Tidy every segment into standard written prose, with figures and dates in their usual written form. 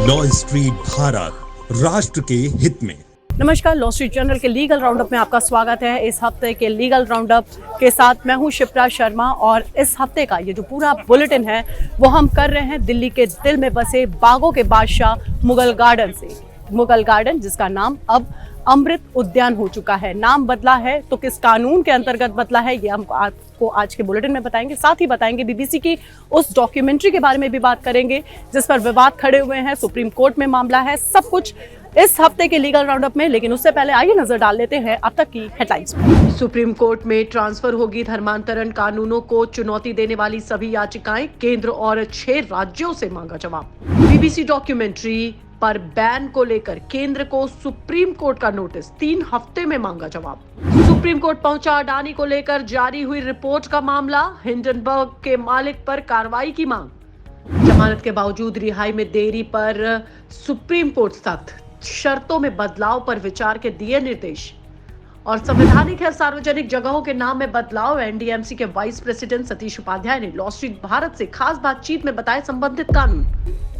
Law street Bharat, राष्ट्र के हित में। नमस्कार, लॉ स्ट्रीट जर्नल के लीगल राउंडअप में आपका स्वागत है। इस हफ्ते के लीगल राउंडअप के साथ मैं हूं शिप्रा शर्मा और इस हफ्ते का ये जो पूरा बुलेटिन है वो हम कर रहे हैं दिल्ली के दिल में बसे बागों के बादशाह मुगल गार्डन से। मुगल गार्डन जिसका नाम अब अमृत उद्यान हो चुका है। नाम बदला है तो किस कानून के अंतर्गत बदला है ये हम आपको आज के बुलेटिन में बताएंगे। साथ ही बताएंगे बीबीसी की उस डॉक्यूमेंट्री के बारे में भी बात करेंगे जिस पर विवाद खड़े हुए हैं, सुप्रीम कोर्ट में मामला है। सब कुछ इस हफ्ते के लीगल राउंडअप में, लेकिन उससे पहले आइए नजर डाल लेते हैं अब तक की हेडलाइंस पर। सुप्रीम कोर्ट में ट्रांसफर होगी धर्मांतरण कानूनों को चुनौती देने वाली सभी याचिकाएं, केंद्र और 6 राज्यों से मांगा जवाब। बीबीसी डॉक्यूमेंट्री पर बैन को लेकर केंद्र को सुप्रीम कोर्ट का नोटिस, 3 हफ्ते में मांगा जवाब। सुप्रीम कोर्ट पहुंचा अडानी को लेकर जारी हुई रिपोर्ट का मामला, हिंडनबर्ग के मालिक पर कार्रवाई की मांग। जमानत के बावजूद रिहाई में देरी पर सुप्रीम कोर्ट सख्त, शर्तों में बदलाव पर विचार के दिए निर्देश। और संवैधानिक है सार्वजनिक जगहों के नाम में बदलाव, एनडीएमसी के वाइस प्रेसिडेंट सतीश उपाध्याय ने लॉ स्ट्रीट भारत से खास बातचीत में बताए संबंधित कानून।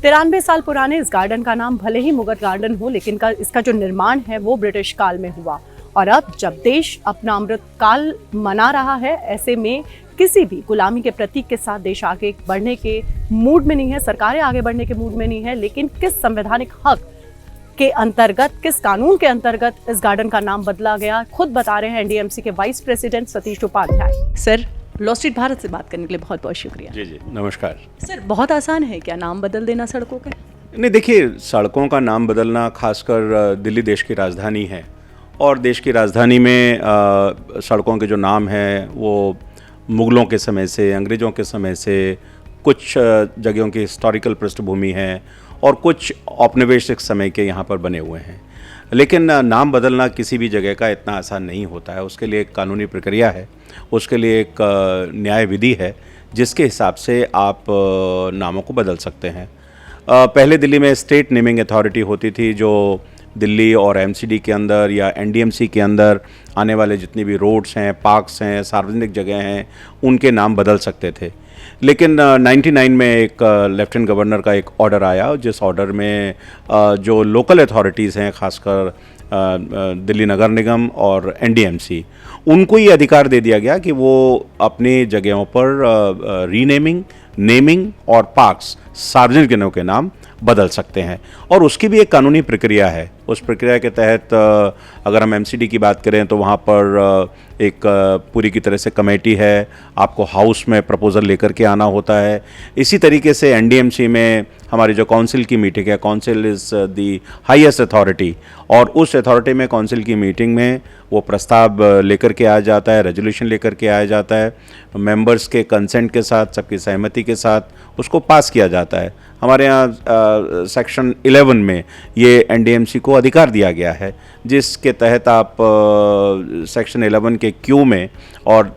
93 साल पुराने इस गार्डन का नाम भले ही मुगल गार्डन हो, लेकिन इसका जो निर्माण है वो ब्रिटिश काल में हुआ। और अब जब देश अपना अमृत काल मना रहा है, ऐसे में किसी भी गुलामी के प्रतीक के साथ देश आगे बढ़ने के मूड में नहीं है, सरकारें आगे बढ़ने के मूड में नहीं है। लेकिन किस संवैधानिक हक के अंतर्गत, किस कानून के अंतर्गत इस गार्डन का नाम बदला गया, खुद बता रहे हैं एनडीएमसी के vice president Satish Upadhyay. Sir, law street Bharat से बात करने के लिए बहुत बहुत शुक्रिया। जी नमस्कार। सर, बहुत आसान है क्या नाम बदल देना सड़कों के? नहीं, देखिए, सड़कों का नाम बदलना, खासकर दिल्ली देश की राजधानी है और देश की राजधानी में सड़कों के जो नाम हैं वो मुग़लों के समय से, अंग्रेज़ों के समय से, कुछ जगहों की हिस्टोरिकल पृष्ठभूमि है और कुछ औपनिवेशिक समय के यहाँ पर बने हुए हैं। लेकिन नाम बदलना किसी भी जगह का इतना आसान नहीं होता है। उसके लिए एक कानूनी प्रक्रिया है, उसके लिए एक न्याय विधि है जिसके हिसाब से आप नामों को बदल सकते हैं। पहले दिल्ली में स्टेट नेमिंग अथॉरिटी होती थी जो दिल्ली और एमसीडी के अंदर या एनडीएमसी के अंदर आने वाले जितनी भी रोड्स हैं, पार्क्स हैं, सार्वजनिक जगह हैं, उनके नाम बदल सकते थे। लेकिन 99 में एक लेफ्टिनेंट गवर्नर का एक ऑर्डर आया जिस ऑर्डर में जो लोकल अथॉरिटीज़ हैं, खासकर दिल्ली नगर निगम और एनडीएमसी, उनको ये अधिकार दे दिया गया कि वो अपनी जगहों पर रीनेमिंग, नेमिंग और पार्क्स, सार्वजनिक जगहों के नाम बदल सकते हैं। और उसकी भी एक कानूनी प्रक्रिया है। उस प्रक्रिया के तहत अगर हम एमसीडी की बात करें तो वहाँ पर एक पूरी की तरह से कमेटी है, आपको हाउस में प्रपोज़ल लेकर के आना होता है। इसी तरीके से एनडीएमसी में हमारी जो काउंसिल की मीटिंग है, council is the highest authority, और उस अथॉरिटी में काउंसिल की मीटिंग में वो प्रस्ताव लेकर के आया जाता है, रेजोल्यूशन लेकर के आया जाता है, मेंबर्स के कंसेंट के साथ, सबकी सहमति के साथ उसको पास किया जाता है। हमारे यहाँ सेक्शन 11 में ये एनडीएमसी को अधिकार दिया गया है जिसके तहत आप सेक्शन 11 के क्यू में और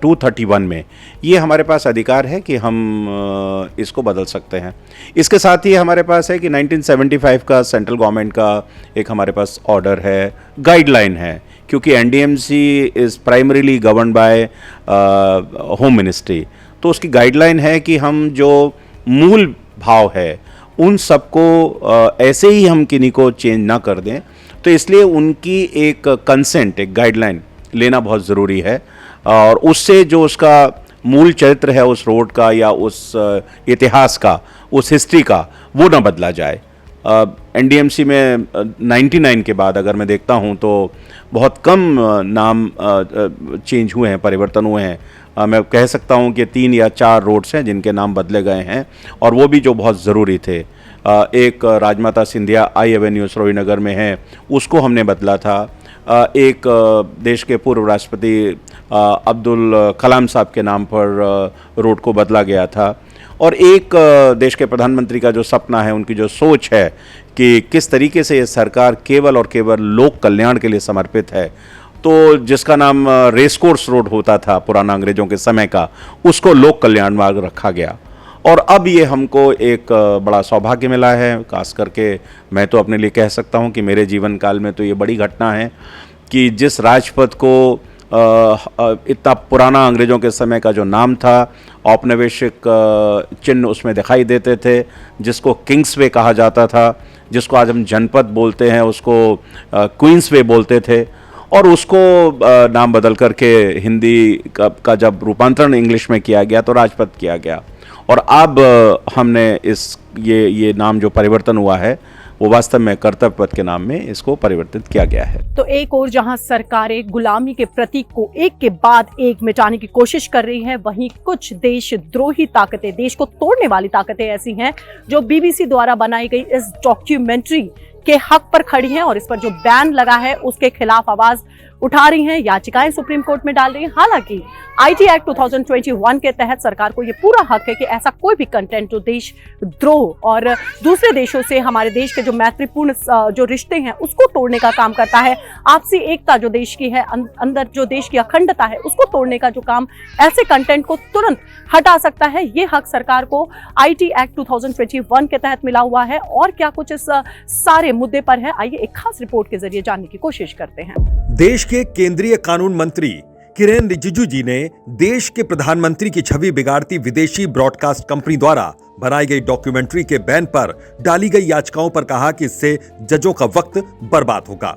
231 में ये हमारे पास अधिकार है कि हम इसको बदल सकते हैं। इसके साथ ही हमारे पास है कि 1975 का सेंट्रल गवर्नमेंट का एक हमारे पास ऑर्डर है, गाइडलाइन है, क्योंकि NDMC is primarily govern by home ministry. तो उसकी गाइडलाइन है कि हम जो मूल भाव है उन सबको ऐसे ही हम किन्हीं को चेंज ना कर दें। तो इसलिए उनकी एक कंसेंट, एक गाइडलाइन लेना बहुत ज़रूरी है और उससे जो उसका मूल चरित्र है उस रोड का या उस इतिहास का, उस हिस्ट्री का, वो ना बदला जाए। एनडीएमसी में 99 के बाद अगर मैं देखता हूँ तो बहुत कम नाम चेंज हुए हैं, परिवर्तन हुए हैं। मैं कह सकता हूँ कि 3 या 4 रोड्स हैं जिनके नाम बदले गए हैं और वो भी जो बहुत ज़रूरी थे। एक राजमाता सिंधिया आई एवेन्यू श्रीनगर में है, उसको हमने बदला था। एक देश के पूर्व राष्ट्रपति अब्दुल कलाम साहब के नाम पर रोड को बदला गया था। और एक देश के प्रधानमंत्री का जो सपना है, उनकी जो सोच है कि किस तरीके से ये सरकार केवल और केवल लोक कल्याण के लिए समर्पित है, तो जिसका नाम रेस कोर्स रोड होता था पुराना अंग्रेजों के समय का, उसको लोक कल्याण मार्ग रखा गया। और अब ये हमको एक बड़ा सौभाग्य मिला है, खास करके मैं तो अपने लिए कह सकता हूँ कि मेरे जीवन काल में तो ये बड़ी घटना है कि जिस राजपथ को इतना पुराना अंग्रेज़ों के समय का जो नाम था, औपनिवेशिक चिन्ह उसमें दिखाई देते थे, जिसको किंग्सवे कहा जाता था, जिसको आज हम जनपद बोलते हैं उसको क्वींसवे बोलते थे, और उसको नाम बदल करके हिंदी का जब रूपांतरण इंग्लिश में किया गया तो राजपथ किया गया। और अब हमने ये नाम जो परिवर्तन हुआ है वो वास्तव में कर्तव्य पथ के नाम में इसको परिवर्तित किया गया है। तो एक और जहां सरकारें गुलामी के प्रतीक को एक के बाद एक मिटाने की कोशिश कर रही हैं, वहीं कुछ देशद्रोही ताकतें, देश को तोड़ने वाली ताकतें ऐसी हैं जो बीबीसी द्वारा बनाई गई इस डॉक्यूमेंट्री के हक पर खड़ी हैं और इस पर जो बैन लगा है उसके खिलाफ आवाज उठा रही हैं, याचिकाएं सुप्रीम कोर्ट में डाल रही हैं। हालांकि आईटी एक्ट 2021 के तहत सरकार को यह पूरा हक है कि ऐसा कोई भी कंटेंट जो देशद्रोह और दूसरे देशों से हमारे देश के जो मैत्रीपूर्ण जो रिश्ते हैं उसको तोड़ने का काम करता है, आपसी एकता जो देश की है, अंदर जो देश की अखंडता है उसको तोड़ने का जो काम ऐसे कंटेंट को तुरंत हटा सकता है, ये हक सरकार को आईटी एक्ट 2021 के तहत मिला हुआ है। और क्या कुछ इस सारे मुद्दे पर है, आइए एक खास रिपोर्ट के जरिए जानने की कोशिश करते हैं। देश के केंद्रीय कानून मंत्री किरेन रिजिजू जी ने देश के प्रधानमंत्री की छवि बिगाड़ती विदेशी ब्रॉडकास्ट कंपनी द्वारा बनाई गई डॉक्यूमेंट्री के बैन पर डाली गई याचिकाओं पर कहा कि इससे जजों का वक्त बर्बाद होगा।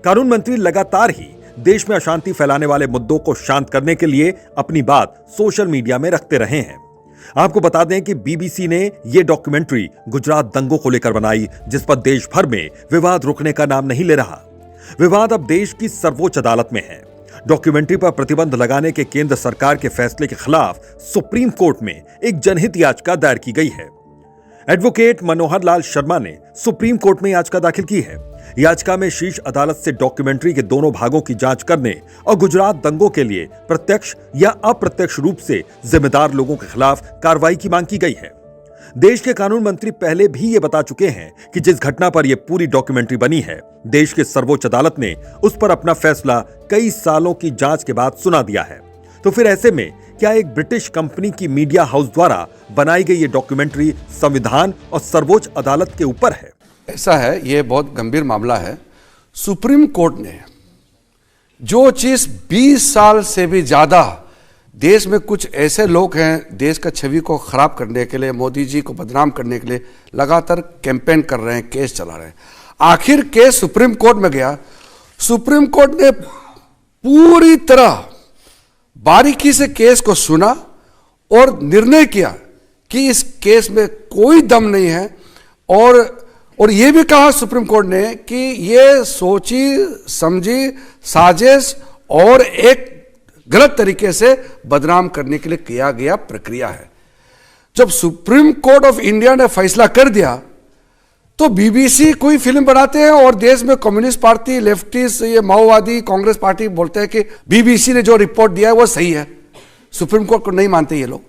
कानून मंत्री लगातार ही देश में अशांति फैलाने वाले मुद्दों को शांत करने के लिए अपनी बात सोशल मीडिया में रखते रहे हैं। आपको बता दें कि बीबीसी ने यह डॉक्यूमेंट्री गुजरात दंगों को लेकर बनाई, जिस पर देश भर में विवाद रुकने का नाम नहीं ले रहा। विवाद अब देश की सर्वोच्च अदालत में है। डॉक्यूमेंट्री पर प्रतिबंध लगाने के केंद्र सरकार के फैसले के खिलाफ सुप्रीम कोर्ट में एक जनहित याचिका दायर की गई है। एडवोकेट मनोहर लाल शर्मा ने सुप्रीम कोर्ट में याचिका दाखिल की है। याचिका में शीर्ष अदालत से डॉक्यूमेंट्री के दोनों भागों की जांच करने और गुजरात दंगों के लिए प्रत्यक्ष या अप्रत्यक्ष रूप से जिम्मेदार लोगों के खिलाफ कार्रवाई की मांग की गई है। देश के कानून मंत्री पहले भी ये बता चुके हैं कि जिस घटना पर यह पूरी डॉक्यूमेंट्री बनी है, देश के सर्वोच्च अदालत ने उस पर अपना फैसला कई सालों की जांच के बाद सुना दिया है। तो फिर ऐसे में क्या एक ब्रिटिश कंपनी की मीडिया हाउस द्वारा बनाई गई ये डॉक्यूमेंट्री संविधान और सर्वोच्च अदालत के ऊपर है? ऐसा है, ये बहुत गंभीर मामला है। सुप्रीम कोर्ट ने जो चीज 20 साल से भी ज्यादा देश में कुछ ऐसे लोग हैं देश का छवि को खराब करने के लिए, मोदी जी को बदनाम करने के लिए लगातार कैंपेन कर रहे हैं, केस चला रहे हैं, आखिर केस सुप्रीम कोर्ट में गया। सुप्रीम कोर्ट ने पूरी तरह बारीकी से केस को सुना और निर्णय किया कि इस केस में कोई दम नहीं है, और यह भी कहा सुप्रीम कोर्ट ने कि यह सोची समझी साजिश और एक गलत तरीके से बदनाम करने के लिए किया गया प्रक्रिया है। जब सुप्रीम कोर्ट ऑफ इंडिया ने फैसला कर दिया तो बीबीसी कोई फिल्म बनाते हैं और देश में कम्युनिस्ट पार्टी, लेफ्टिस्ट, ये माओवादी, कांग्रेस पार्टी बोलते हैं कि बीबीसी ने जो रिपोर्ट दिया है वो सही है। सुप्रीम कोर्ट को नहीं मानते ये लोग।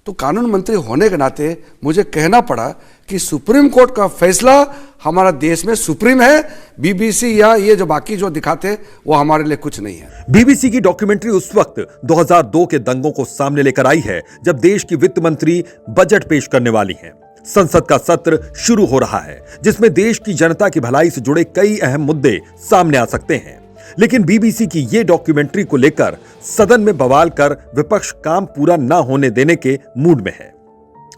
तो कानून मंत्री होने के नाते मुझे कहना पड़ा कि सुप्रीम कोर्ट का फैसला हमारा देश में सुप्रीम है, बीबीसी या ये जो बाकी जो दिखाते हैं वो हमारे लिए कुछ नहीं है। बीबीसी की डॉक्यूमेंट्री उस वक्त 2002 के दंगों को सामने लेकर आई है जब देश की वित्त मंत्री बजट पेश करने वाली हैं। संसद का सत्र शुरू हो रहा है जिसमें देश की जनता की भलाई से जुड़े कई अहम मुद्दे सामने आ सकते हैं। लेकिन बीबीसी की ये डॉक्यूमेंट्री को लेकर सदन में बवाल कर विपक्ष काम पूरा ना होने देने के मूड में है।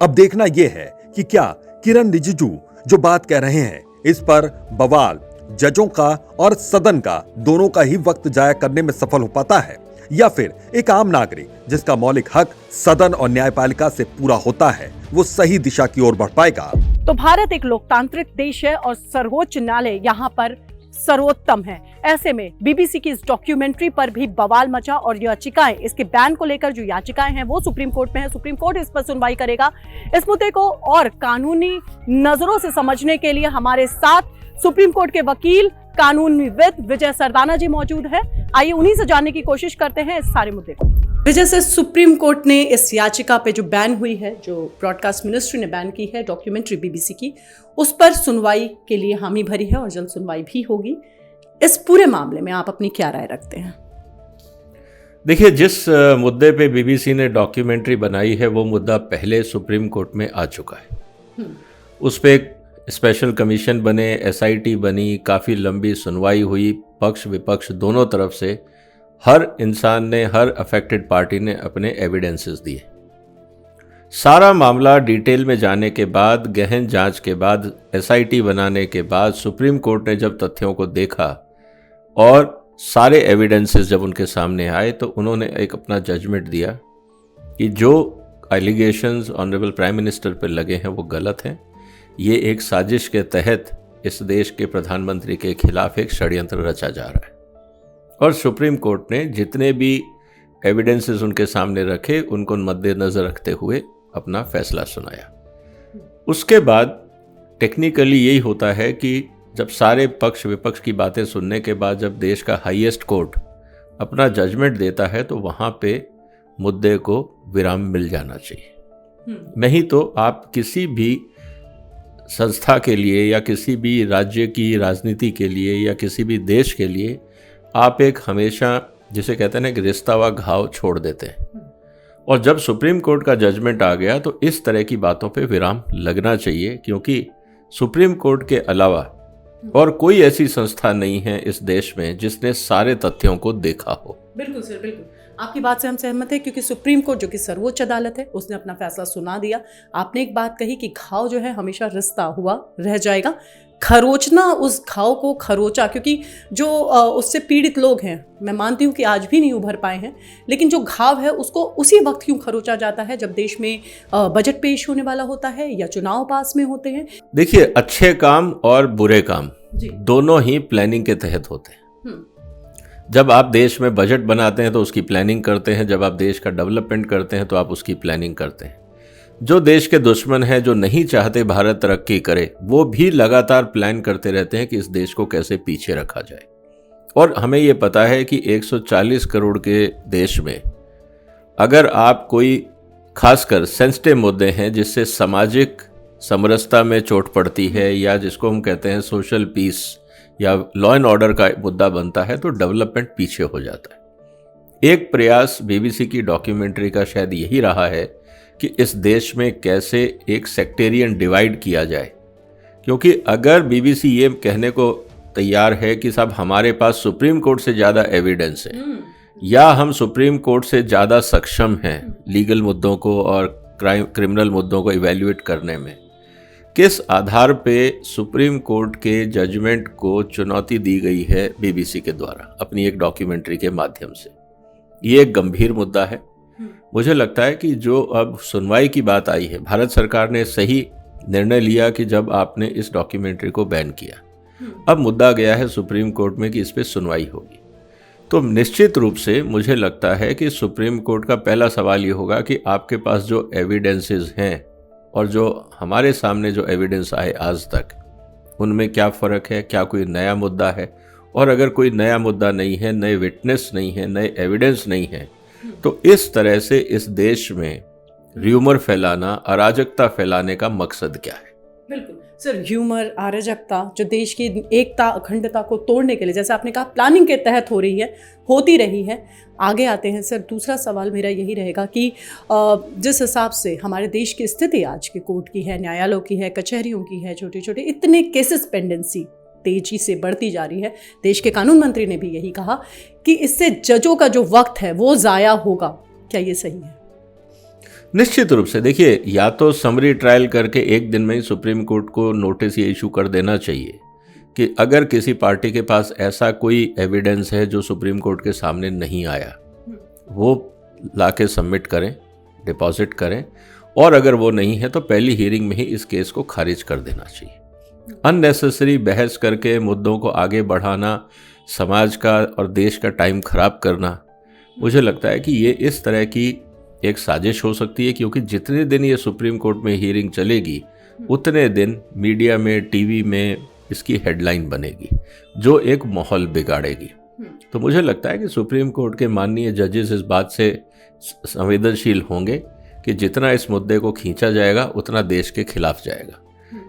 अब देखना यह है कि क्या किरेन रिजिजू जो बात कह रहे हैं इस पर बवाल जजों का और सदन का दोनों का ही वक्त जाया करने में सफल हो पाता है, या फिर एक आम नागरिक जिसका मौलिक हक सदन और न्यायपालिका से पूरा होता है वो सही दिशा की ओर बढ़ पाएगा। तो भारत एक लोकतांत्रिक देश है और सर्वोच्च न्यायालय यहाँ पर सर्वोत्तम है। ऐसे में बीबीसी की इस डॉक्यूमेंट्री पर भी बवाल मचा और याचिकाएं, इसके बैन को लेकर जो याचिकाएं हैं वो सुप्रीम कोर्ट में है। सुप्रीम कोर्ट इस पर सुनवाई करेगा। इस मुद्दे को और कानूनी नजरों से समझने के लिए हमारे साथ सुप्रीम कोर्ट के वकील कानूनविद विजय सरदाना जी मौजूद है। आइए उन्हीं से जानने की कोशिश करते हैं इस सारे मुद्दे को। विजय से, सुप्रीम कोर्ट ने इस याचिका पे जो बैन हुई है, जो ब्रॉडकास्ट मिनिस्ट्री ने बैन की है डॉक्यूमेंट्री बीबीसी की, उस पर सुनवाई के लिए हामी भरी है और जल्द सुनवाई भी होगी। इस पूरे मामले में आप अपनी क्या राय रखते हैं? देखिए, जिस मुद्दे पे बीबीसी ने डॉक्यूमेंट्री बनाई है वो मुद्दा पहले सुप्रीम कोर्ट में आ चुका है। उस पर एक स्पेशल कमीशन बने, एसआईटी बनी, काफ़ी लंबी सुनवाई हुई, पक्ष विपक्ष दोनों तरफ से हर इंसान ने, हर अफेक्टेड पार्टी ने अपने एविडेंसेस दिए। सारा मामला डिटेल में जाने के बाद, गहन जांच के बाद, एसआईटी बनाने के बाद सुप्रीम कोर्ट ने जब तथ्यों को देखा और सारे एविडेंसेस जब उनके सामने आए तो उन्होंने एक अपना जजमेंट दिया कि जो एलिगेशंस ऑनरेबल प्राइम मिनिस्टर पर लगे हैं वो गलत हैं। ये एक साजिश के तहत इस देश के प्रधानमंत्री के खिलाफ एक षड्यंत्र रचा जा रहा है। और सुप्रीम कोर्ट ने जितने भी एविडेंसेस उनके सामने रखे उनको मद्देनजर रखते हुए अपना फैसला सुनाया। उसके बाद टेक्निकली यही होता है कि जब सारे पक्ष विपक्ष की बातें सुनने के बाद जब देश का हाईएस्ट कोर्ट अपना जजमेंट देता है तो वहाँ पे मुद्दे को विराम मिल जाना चाहिए। नहीं तो आप किसी भी संस्था के लिए या किसी भी राज्य की राजनीति के लिए या किसी भी देश के लिए आप एक हमेशा, जिसे कहते हैं ना, कि रिश्ता हुआ घाव छोड़ देते हैं। और जब सुप्रीम कोर्ट का जजमेंट आ गया तो इस तरह की बातों पे विराम लगना चाहिए, क्योंकि सुप्रीम कोर्ट के अलावा और कोई ऐसी संस्था नहीं है इस देश में जिसने सारे तथ्यों को देखा हो। बिल्कुल सर, बिल्कुल आपकी बात से हम सहमत हैं, क्योंकि सुप्रीम कोर्ट जो कि सर्वोच्च अदालत है उसने अपना फैसला सुना दिया। आपने एक बात कही कि घाव जो है हमेशा रिश्ता हुआ रह जाएगा। खरोचना, उस घाव को खरोचा, क्योंकि जो उससे पीड़ित लोग हैं, मैं मानती हूँ कि आज भी नहीं उभर पाए हैं, लेकिन जो घाव है उसको उसी वक्त क्यों खरोचा जाता है जब देश में बजट पेश होने वाला होता है या चुनाव पास में होते हैं। देखिए, अच्छे काम और बुरे काम दोनों ही प्लानिंग के तहत होते हैं। जब आप देश में बजट बनाते हैं तो उसकी प्लानिंग करते हैं, जब आप देश का डेवलपमेंट करते हैं तो आप उसकी प्लानिंग करते हैं। जो देश के दुश्मन हैं, जो नहीं चाहते भारत तरक्की करे, वो भी लगातार प्लान करते रहते हैं कि इस देश को कैसे पीछे रखा जाए। और हमें ये पता है कि 140 करोड़ के देश में अगर आप कोई खासकर सेंसिटिव मुद्दे हैं जिससे सामाजिक समरसता में चोट पड़ती है या जिसको हम कहते हैं सोशल पीस या लॉ एंड ऑर्डर का मुद्दा बनता है, तो डेवलपमेंट पीछे हो जाता है। एक प्रयास बीबीसी की डॉक्यूमेंट्री का शायद यही रहा है कि इस देश में कैसे एक सेक्टेरियन डिवाइड किया जाए, क्योंकि अगर बीबीसी ये कहने को तैयार है कि साहब हमारे पास सुप्रीम कोर्ट से ज़्यादा एविडेंस है या हम सुप्रीम कोर्ट से ज़्यादा सक्षम हैं लीगल मुद्दों को और क्रिमिनल मुद्दों को इवैल्यूएट करने में, किस आधार पे सुप्रीम कोर्ट के जजमेंट को चुनौती दी गई है बीबीसी के द्वारा अपनी एक डॉक्यूमेंट्री के माध्यम से, ये एक गंभीर मुद्दा है। मुझे लगता है कि जो अब सुनवाई की बात आई है, भारत सरकार ने सही निर्णय लिया कि जब आपने इस डॉक्यूमेंट्री को बैन किया, अब मुद्दा गया है सुप्रीम कोर्ट में कि इस पे सुनवाई होगी। तो निश्चित रूप से मुझे लगता है कि सुप्रीम कोर्ट का पहला सवाल ये होगा कि आपके पास जो एविडेंसेस हैं और जो हमारे सामने जो एविडेंस आए आज तक, उनमें क्या फ़र्क है, क्या कोई नया मुद्दा है, और अगर कोई नया मुद्दा नहीं है, नए विटनेस नहीं है, नए एविडेंस नहीं है, तो इस तरह से इस देश में र्यूमर फैलाना, अराजकता फैलाने का मकसद क्या है? बिल्कुल सर, ह्यूमर, अराजकता जो देश की एकता अखंडता को तोड़ने के लिए, जैसे आपने कहा, प्लानिंग के तहत हो रही है, होती रही है। आगे आते हैं सर, दूसरा सवाल मेरा यही रहेगा कि जिस हिसाब से हमारे देश की स्थिति आज की कोर्ट की है, न्यायालयों की है, कचहरियों की है, छोटे छोटे इतने केसेस पेंडेंसी तेजी से बढ़ती जा रही है। देश के कानून मंत्री ने भी यही कहा कि इससे जजों का जो वक्त है वो ज़ाया होगा। क्या ये सही है? निश्चित रूप से देखिए, या तो समरी ट्रायल करके एक दिन में ही सुप्रीम कोर्ट को नोटिस ये इशू कर देना चाहिए कि अगर किसी पार्टी के पास ऐसा कोई एविडेंस है जो सुप्रीम कोर्ट के सामने नहीं आया, वो लाके सबमिट करें, डिपॉजिट करें, और अगर वो नहीं है तो पहली हियरिंग में ही इस केस को खारिज कर देना चाहिए। अननेसेसरी बहस करके मुद्दों को आगे बढ़ाना, समाज का और देश का टाइम खराब करना, मुझे लगता है कि ये इस तरह की एक साजिश हो सकती है, क्योंकि जितने दिन ये सुप्रीम कोर्ट में हियरिंग चलेगी उतने दिन मीडिया में, टीवी में इसकी हेडलाइन बनेगी जो एक माहौल बिगाड़ेगी। तो मुझे लगता है कि सुप्रीम कोर्ट के माननीय जजेस इस बात से संवेदनशील होंगे कि जितना इस मुद्दे को खींचा जाएगा उतना देश के खिलाफ जाएगा,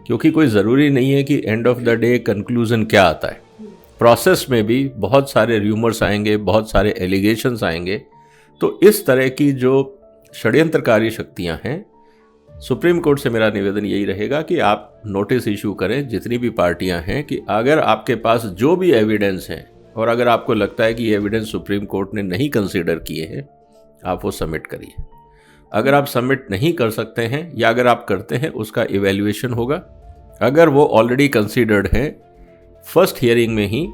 क्योंकि कोई ज़रूरी नहीं है कि end of the day conclusion क्या आता है। प्रोसेस में भी बहुत सारे र्यूमर्स आएंगे, बहुत सारे एलिगेशंस आएंगे। तो इस तरह की जो षड्यंत्रकारी शक्तियां हैं, सुप्रीम कोर्ट से मेरा निवेदन यही रहेगा कि आप नोटिस इशू करें जितनी भी पार्टियां हैं कि अगर आपके पास जो भी एविडेंस हैं और अगर आपको लगता है कि ये एविडेंस सुप्रीम कोर्ट ने नहीं कंसीडर किए हैं, आप वो सबमिट करिए। अगर आप सबमिट नहीं कर सकते हैं या अगर आप करते हैं, उसका इवैल्यूएशन होगा। अगर वो ऑलरेडी कंसीडर्ड है, फर्स्ट हियरिंग में ही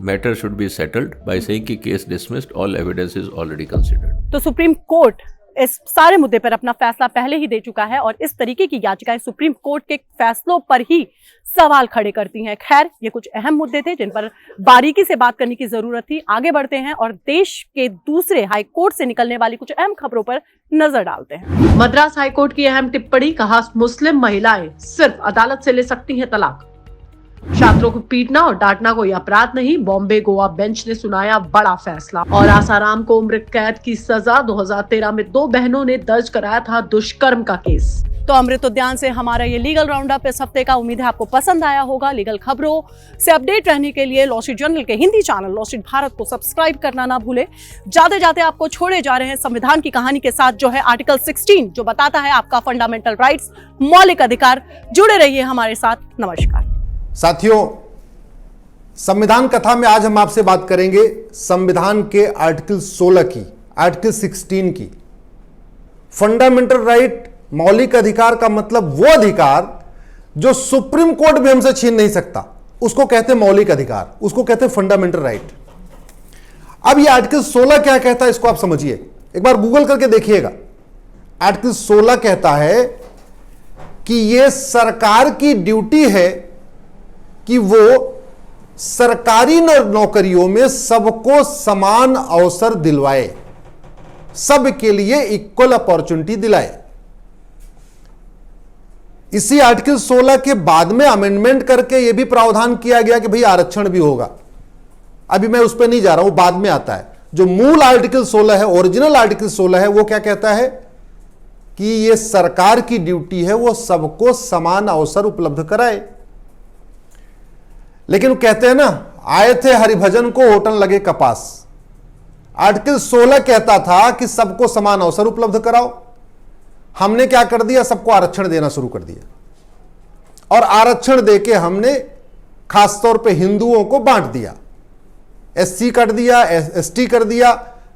matter should be settled by saying कि case dismissed, all evidence is already considered. तो सुप्रीम कोर्ट इस सारे मुद्दे पर अपना फैसला पहले ही दे चुका है और इस तरीके की याचिकाएं सुप्रीम कोर्ट के फैसलों पर ही सवाल खड़े करती हैं। खैर, ये कुछ अहम मुद्दे थे जिन पर बारीकी से बात करने की जरूरत थी। आगे बढ़ते हैं और देश के दूसरे हाई कोर्ट से निकलने वाली कुछ अहम खबरों पर नजर डालते हैं। मद्रास हाई कोर्ट की अहम टिप्पणी, कहा मुस्लिम महिलाएं सिर्फ अदालत से ले सकती हैं तलाक। छात्रों को पीटना और डांटना कोई अपराध नहीं, बॉम्बे गोवा बेंच ने सुनाया बड़ा फैसला। और आसाराम को उम्र कैद की सजा, 2013 में 2 बहनों ने दर्ज कराया था दुष्कर्म का केस। तो अमृत उद्यान से हमारा ये लीगल राउंड अप इस हफ्ते का, उम्मीद है आपको पसंद आया होगा। लीगल खबरों से अपडेट रहने के लिए लॉ स्ट्रीट जर्नल के Hindi channel law street Bharat को सब्सक्राइब करना ना भूले। जाते जाते आपको छोड़े जा रहे हैं संविधान की कहानी के साथ, जो है आर्टिकल 16, जो बताता है आपका फंडामेंटल राइट्स, मौलिक अधिकार। जुड़े रहिए हमारे साथ। नमस्कार साथियों, संविधान कथा में आज हम आपसे बात करेंगे संविधान के आर्टिकल 16 की, आर्टिकल 16 की। फंडामेंटल राइट, मौलिक अधिकार का मतलब वो अधिकार जो सुप्रीम कोर्ट भी हमसे छीन नहीं सकता, उसको कहते हैं मौलिक अधिकार, उसको कहते हैं फंडामेंटल राइट। अब ये आर्टिकल 16 क्या कहता है, इसको आप समझिए, एक बार गूगल करके देखिएगा। आर्टिकल 16 कहता है कि यह सरकार की ड्यूटी है कि वो सरकारी नौकरियों में सबको समान अवसर दिलवाए, सबके लिए इक्वल अपॉर्चुनिटी दिलाए। इसी आर्टिकल 16 के बाद में अमेंडमेंट करके यह भी प्रावधान किया गया कि भाई आरक्षण भी होगा। अभी मैं उस पर नहीं जा रहा हूं, बाद में आता है। जो मूल आर्टिकल 16 है, ओरिजिनल आर्टिकल 16 है, वो क्या कहता है कि यह सरकार की ड्यूटी है वो सबको समान अवसर उपलब्ध कराए। लेकिन वो कहते हैं ना, आए थे हरिभजन को होटल लगे कपास। आर्टिकल 16 कहता था कि सबको समान अवसर उपलब्ध कराओ। हमने क्या कर दिया, सबको आरक्षण देना शुरू कर दिया और आरक्षण देके हमने खासतौर पे हिंदुओं को बांट दिया। एससी कर दिया, एसटी कर दिया,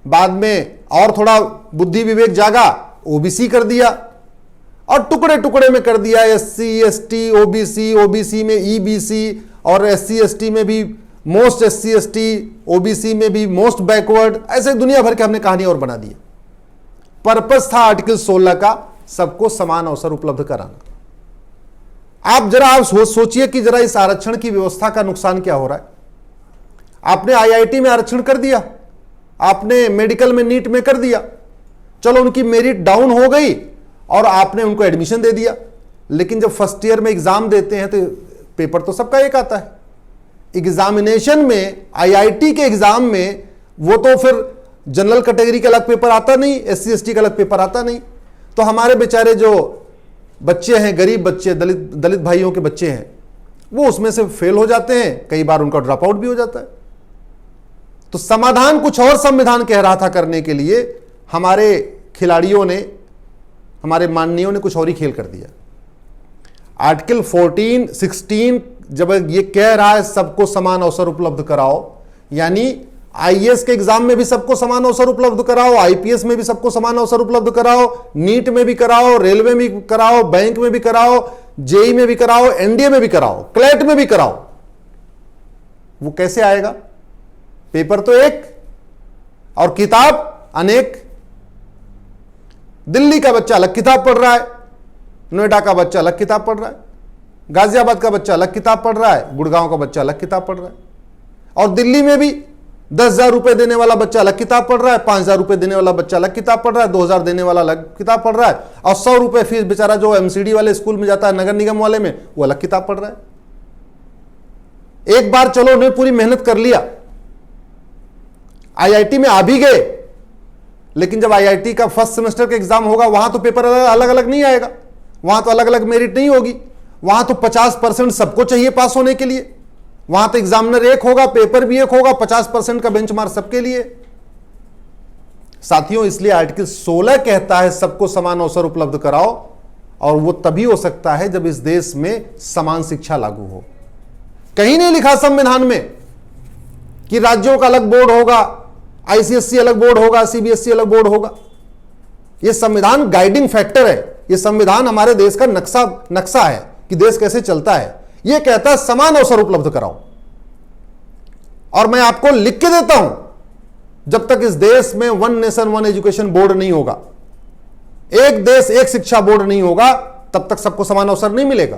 बाद में और थोड़ा बुद्धि विवेक जागा, ओबीसी कर दिया और टुकड़े टुकड़े में कर दिया। एससी, एसटी, ओबीसी, ओबीसी में ईबीसी और एससी एसटी में भी मोस्ट एससी एसटी, ओबीसी में भी मोस्ट बैकवर्ड, ऐसे दुनिया भर के हमने कहानी और बना दी। पर्पस था आर्टिकल 16 का सबको समान अवसर उपलब्ध कराना। आप जरा आप सोचिए कि जरा इस आरक्षण की व्यवस्था का नुकसान क्या हो रहा है। आपने आईआईटी में आरक्षण कर दिया, आपने मेडिकल में नीट में कर दिया, चलो उनकी मेरिट डाउन हो गई और आपने उनको एडमिशन दे दिया। लेकिन जब फर्स्ट ईयर में एग्जाम देते हैं तो पेपर तो सबका एक आता है। एग्जामिनेशन में, आईआईटी के एग्जाम में, वो तो फिर जनरल कैटेगरी का अलग पेपर आता नहीं, एससी एसटी का अलग पेपर आता नहीं। तो हमारे बेचारे जो बच्चे हैं, गरीब बच्चे, दलित भाइयों के बच्चे हैं, वो उसमें से फेल हो जाते हैं, कई बार उनका ड्रॉप आउट भी हो जाता है। तो समाधान कुछ और संविधान कह रहा था करने के लिए, हमारे खिलाड़ियों ने, हमारे माननीयों ने कुछ और ही खेल कर दिया। आर्टिकल 16 जब ये कह रहा है सबको समान अवसर उपलब्ध कराओ, यानी आईएएस के एग्जाम में भी सबको समान अवसर उपलब्ध कराओ, आईपीएस में भी सबको समान अवसर उपलब्ध कराओ, नीट में भी कराओ, रेलवे में भी कराओ, बैंक में भी कराओ, जेई में भी कराओ, एनडीए में भी कराओ, क्लैट में भी कराओ। वो कैसे आएगा? पेपर तो एक और किताब अनेक। दिल्ली का बच्चा अलग किताब पढ़ रहा है, नोएडा का बच्चा अलग किताब पढ़ रहा है, गाजियाबाद का बच्चा अलग किताब पढ़ रहा है, गुड़गांव का बच्चा अलग किताब पढ़ रहा है। और दिल्ली में भी 10,000 रुपए देने वाला बच्चा अलग किताब पढ़ रहा है, 5,000 रुपए देने वाला बच्चा अलग किताब पढ़ रहा है, 2,000 देने वाला अलग किताब पढ़ रहा है, और 100 रुपए फीस बेचारा जो एमसीडी वाले स्कूल में जाता है, नगर निगम वाले में, वो अलग किताब पढ़ रहा है। एक बार चलो उन्होंने पूरी मेहनत कर लिया, आईआईटी में आ भी गए, लेकिन जब आईआईटी का फर्स्ट सेमेस्टर का एग्जाम होगा, वहां तो पेपर अलग अलग नहीं आएगा, वहां तो अलग अलग मेरिट नहीं होगी, वहां तो 50% सबको चाहिए पास होने के लिए, वहां तो एग्जामिनर एक होगा, पेपर भी एक होगा, 50% का बेंचमार्क सबके लिए। साथियों, इसलिए आर्टिकल 16 कहता है सबको समान अवसर उपलब्ध कराओ, और वो तभी हो सकता है जब इस देश में समान शिक्षा लागू हो। कहीं नहीं लिखा संविधान में कि राज्यों का अलग बोर्ड होगा, आईसीएसई अलग बोर्ड होगा, सीबीएसई अलग बोर्ड होगा। यह संविधान गाइडिंग फैक्टर है, यह संविधान हमारे देश का नक्शा है कि देश कैसे चलता है। यह कहता है समान अवसर उपलब्ध कराओ। और मैं आपको लिख के देता हूं, जब तक इस देश में one nation one education board नहीं होगा, एक देश एक शिक्षा बोर्ड नहीं होगा, तब तक सबको समान अवसर नहीं मिलेगा।